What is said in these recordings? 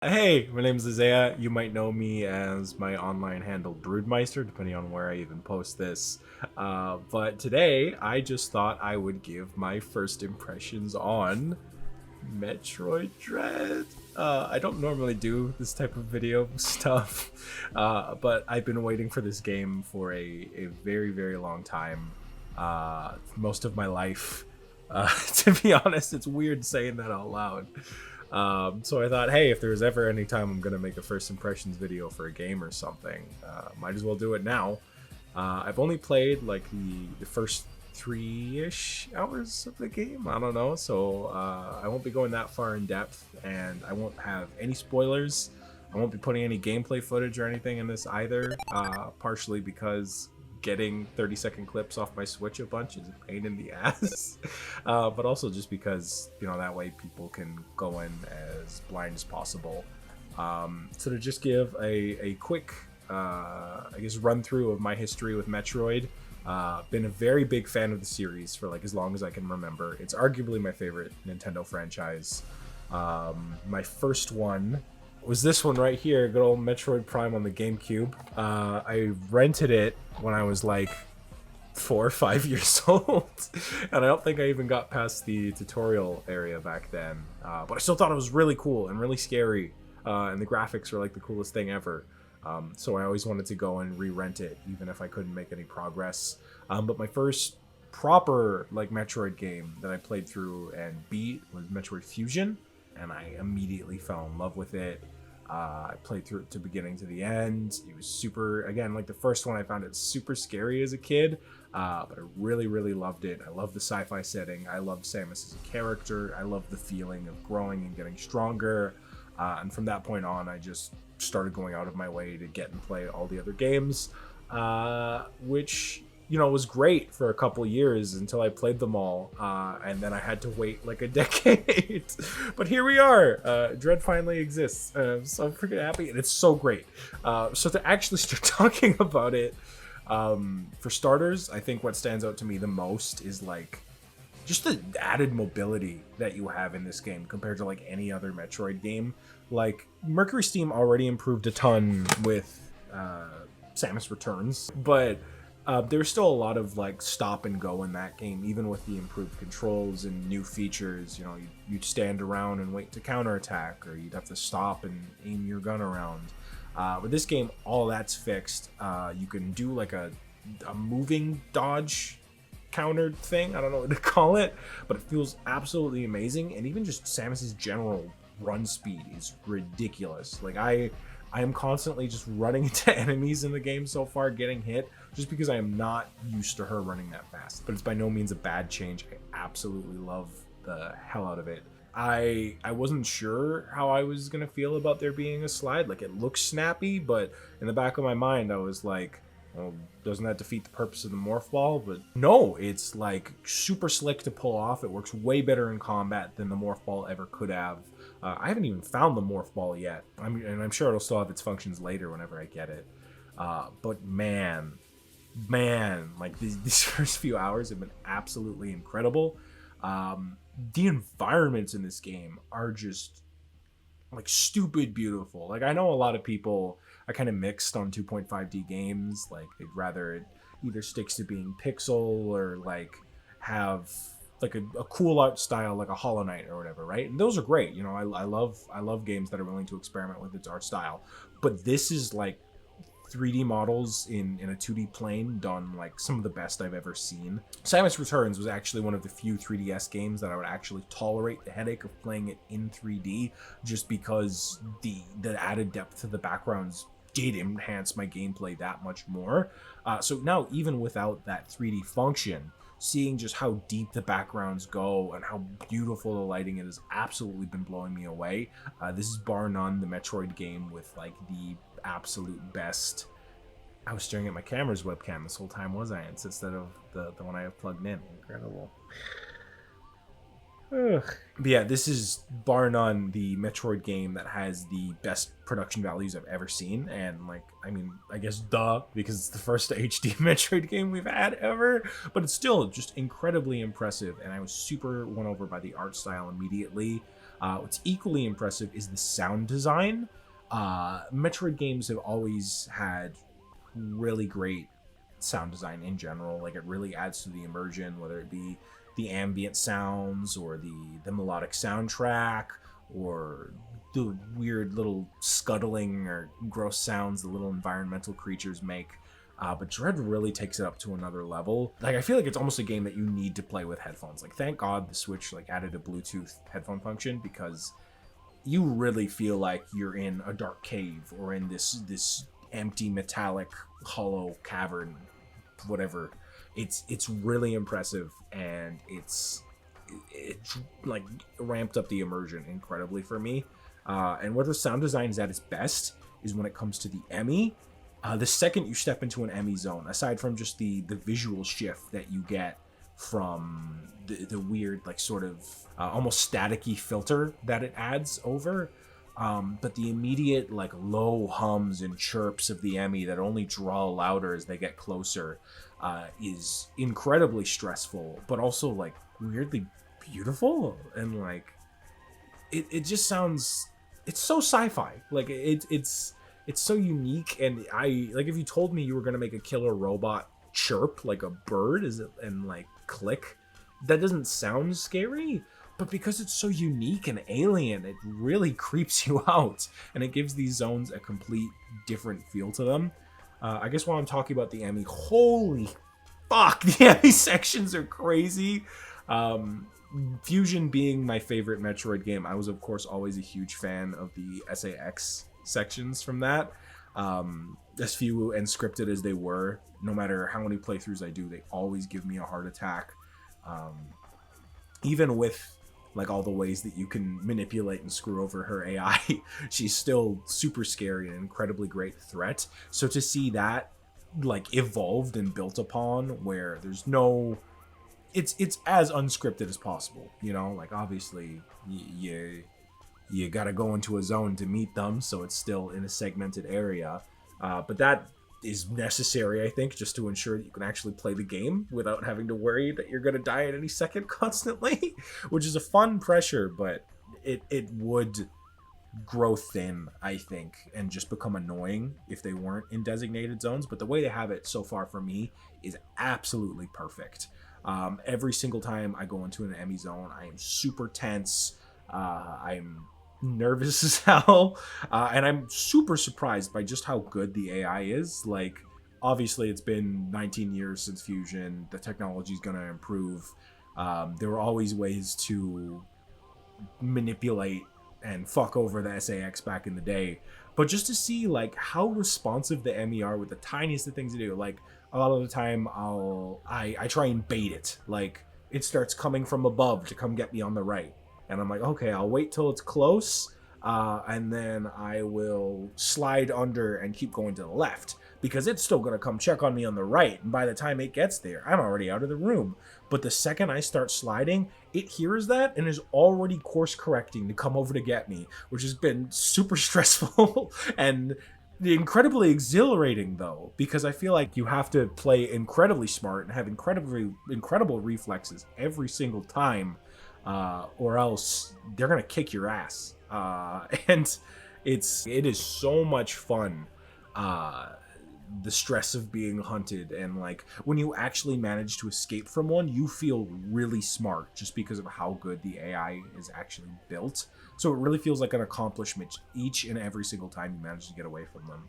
Hey, my name is Isaiah. You might know me as my online handle Broodmeister, depending on where I even post this. But today, I just thought I would give my first impressions on Metroid Dread. I don't normally do this type of video stuff, but I've been waiting for this game for a very, very long time. Most of my life. To be honest, it's weird saying that out loud. So I thought, hey, if there's ever any time I'm gonna make a first impressions video for a game or something, might as well do it now. I've only played like the first 3-ish hours of the game. I don't know, so I won't be going that far in depth, and I won't have any spoilers. I won't be putting any gameplay footage or anything in this either, partially because getting 30-second clips off my Switch a bunch is a pain in the ass, but also just because, you know, that way people can go in as blind as possible. So to just give a quick, I guess, run through of my history with Metroid. Been a very big fan of the series for like as long as I can remember. It's arguably my favorite Nintendo franchise. My first one was this one right here, good old Metroid Prime on the GameCube. I rented it when I was like 4 or 5 years old, and I don't think I even got past the tutorial area back then. But I still thought it was really cool and really scary, and the graphics were like the coolest thing ever. So I always wanted to go and re-rent it, even if I couldn't make any progress. But my first proper like Metroid game that I played through and beat was Metroid Fusion, and I immediately fell in love with it. I played through it to beginning to the end. It was super, again, like the first one, I found it super scary as a kid, but I really, really loved it. I love the sci-fi setting. I loved Samus as a character. I loved the feeling of growing and getting stronger. And from that point on, I just started going out of my way to get and play all the other games, which, you know, was great for a couple years until I played them all, and then I had to wait like a decade. But here we are. Dread finally exists. I'm so freaking happy, and it's so great. So to actually start talking about it, for starters, I think what stands out to me the most is like just the added mobility that you have in this game compared to like any other Metroid game. Like Mercury Steam already improved a ton with Samus Returns, but there's still a lot of like stop and go in that game, even with the improved controls and new features. You know, you'd stand around and wait to counterattack, or you'd have to stop and aim your gun around. With this game, all that's fixed. You can do like a moving dodge countered thing. I don't know what to call it, but it feels absolutely amazing. And even just Samus's general run speed is ridiculous. Like I am constantly just running into enemies in the game so far, getting hit, just because I am not used to her running that fast. But it's by no means a bad change. I absolutely love the hell out of it. I wasn't sure how I was gonna feel about there being a slide. Like it looks snappy, but in the back of my mind, I was like, well, doesn't that defeat the purpose of the morph ball? But no, it's like super slick to pull off. It works way better in combat than the morph ball ever could have. I haven't even found the morph ball yet, and I'm sure it'll still have its functions later whenever I get it. But man, like these first few hours have been absolutely incredible. The environments in this game are just like stupid beautiful. Like I know a lot of people are kind of mixed on 2.5D games. Like they'd rather it either sticks to being pixel or like have like a cool art style like a Hollow Knight or whatever, right? And those are great. You know, I love games that are willing to experiment with its art style. But this is like 3D models in a 2D plane done like some of the best I've ever seen. Samus Returns was actually one of the few 3DS games that I would actually tolerate the headache of playing it in 3D, just because the added depth to the backgrounds did enhance my gameplay that much more. So now, even without that 3D function, seeing just how deep the backgrounds go and how beautiful the lighting is has absolutely been blowing me away. This is bar none the Metroid game with like the absolute best. I was staring at my camera's webcam this whole time, was I? Instead of the one I have plugged in. Incredible. Ugh. But yeah, this is bar none the Metroid game that has the best production values I've ever seen, and like, I mean, I guess duh, because it's the first HD Metroid game we've had ever, but it's still just incredibly impressive, and I was super won over by the art style immediately. What's equally impressive is the sound design. Metroid games have always had really great sound design in general. Like, it really adds to the immersion, whether it be the ambient sounds or the melodic soundtrack or the weird little scuttling or gross sounds the little environmental creatures make. But Dread really takes it up to another level. Like, I feel like it's almost a game that you need to play with headphones. Like, thank God the Switch like added a Bluetooth headphone function, because you really feel like you're in a dark cave or in this empty metallic hollow cavern, whatever. It's really impressive, and it like ramped up the immersion incredibly for me. And where the sound design is at its best is when it comes to the Emmy. The second you step into an Emmy zone, aside from just the visual shift that you get from the weird, like, sort of almost staticky filter that it adds over, but the immediate, like, low hums and chirps of the Emmy that only draw louder as they get closer is incredibly stressful, but also, like, weirdly beautiful. And, like, it just sounds, it's so sci-fi. Like, it's so unique. And like, if you told me you were gonna make a killer robot chirp like a bird and like click, that doesn't sound scary, but because it's so unique and alien, it really creeps you out, and it gives these zones a complete different feel to them. I guess while I'm talking about the Emmy, holy fuck, the Emmy sections are crazy. Fusion being my favorite Metroid game, I was of course always a huge fan of the SAX sections from that. As few and scripted as they were, no matter how many playthroughs I do, they always give me a heart attack. Even with like all the ways that you can manipulate and screw over her AI, she's still super scary and incredibly great threat. So to see that like evolved and built upon, where there's no, it's as unscripted as possible, you know, like obviously you gotta go into a zone to meet them, so it's still in a segmented area, but that is necessary, I think, just to ensure that you can actually play the game without having to worry that you're gonna die at any second constantly, which is a fun pressure, but it would grow thin, I think, and just become annoying if they weren't in designated zones. But the way they have it so far for me is absolutely perfect. Every single time I go into an Emmy zone, I am super tense. I'm nervous as hell, and I'm super surprised by just how good the AI is. Like, obviously it's been 19 years since Fusion, the technology's gonna improve. There were always ways to manipulate and fuck over the SAX back in the day, but just to see like how responsive the Emmy are with the tiniest of things to do. Like, a lot of the time I try and bait it, like it starts coming from above to come get me on the right, and I'm like, okay, I'll wait till it's close, and then I will slide under and keep going to the left, because it's still going to come check on me on the right, and by the time it gets there, I'm already out of the room. But the second I start sliding, it hears that and is already course correcting to come over to get me, which has been super stressful and incredibly exhilarating, though, because I feel like you have to play incredibly smart and have incredible reflexes every single time, or else they're gonna kick your ass. And it is so much fun. The stress of being hunted, and like when you actually manage to escape from one, you feel really smart just because of how good the AI is actually built. So it really feels like an accomplishment each and every single time you manage to get away from them.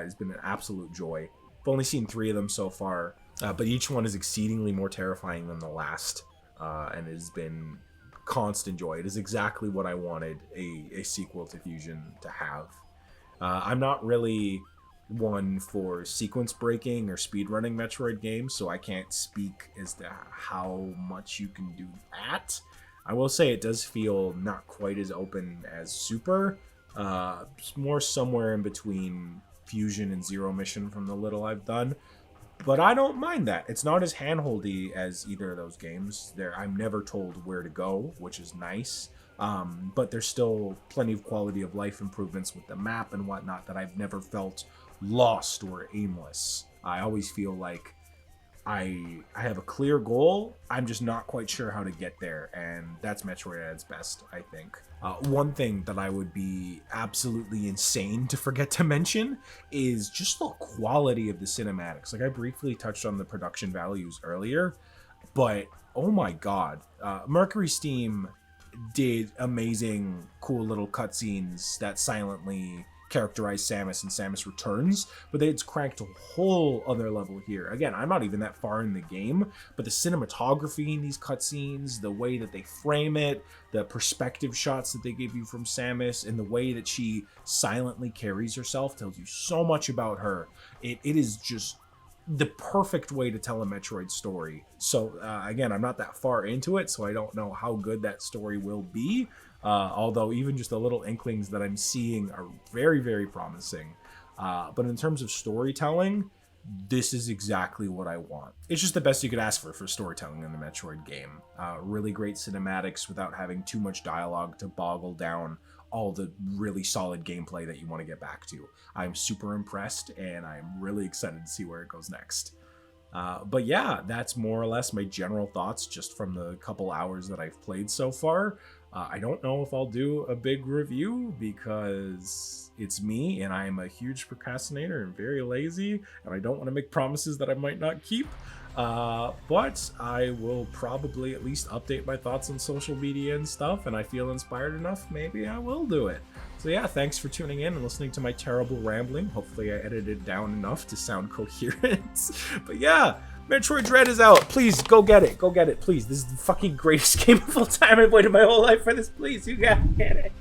It's been an absolute joy. I've only seen 3 of them so far, but each one is exceedingly more terrifying than the last, and it has been constant joy. It is exactly what I wanted a sequel to Fusion to have. I'm not really one for sequence breaking or speedrunning Metroid games, so I can't speak as to how much you can do that. I will say it does feel not quite as open as Super. It's more somewhere in between Fusion and Zero Mission from the little I've done. But I don't mind that. It's not as handholdy as either of those games. I'm never told where to go, which is nice. But there's still plenty of quality of life improvements with the map and whatnot that I've never felt lost or aimless. I always feel like I have a clear goal. I'm just not quite sure how to get there, and that's Metroid at its best, I think. One thing that I would be absolutely insane to forget to mention is just the quality of the cinematics. Like, I briefly touched on the production values earlier, but oh my god, Mercury Steam did amazing, cool little cutscenes that silently characterize Samus and Samus Returns, but it's cranked a whole other level here. Again, I'm not even that far in the game, but the cinematography in these cutscenes, the way that they frame it, the perspective shots that they give you from Samus, and the way that she silently carries herself tells you so much about her. It is just the perfect way to tell a Metroid story. So again, I'm not that far into it, so I don't know how good that story will be. Although even just the little inklings that I'm seeing are very, very promising. But in terms of storytelling, this is exactly what I want. It's just the best you could ask for storytelling in the Metroid game. Really great cinematics without having too much dialogue to boggle down all the really solid gameplay that you want to get back to. I'm super impressed, and I'm really excited to see where it goes next. But yeah, that's more or less my general thoughts just from the couple hours that I've played so far. I don't know if I'll do a big review because it's me and I'm a huge procrastinator and very lazy, and I don't want to make promises that I might not keep. But I will probably at least update my thoughts on social media and stuff, and I feel inspired enough, maybe I will do it. So yeah, thanks for tuning in and listening to my terrible rambling. Hopefully I edited it down enough to sound coherent. But yeah, Metroid Dread is out. Please, go get it. Go get it, please. This is the fucking greatest game of all time. I've waited my whole life for this. Please, you gotta get it.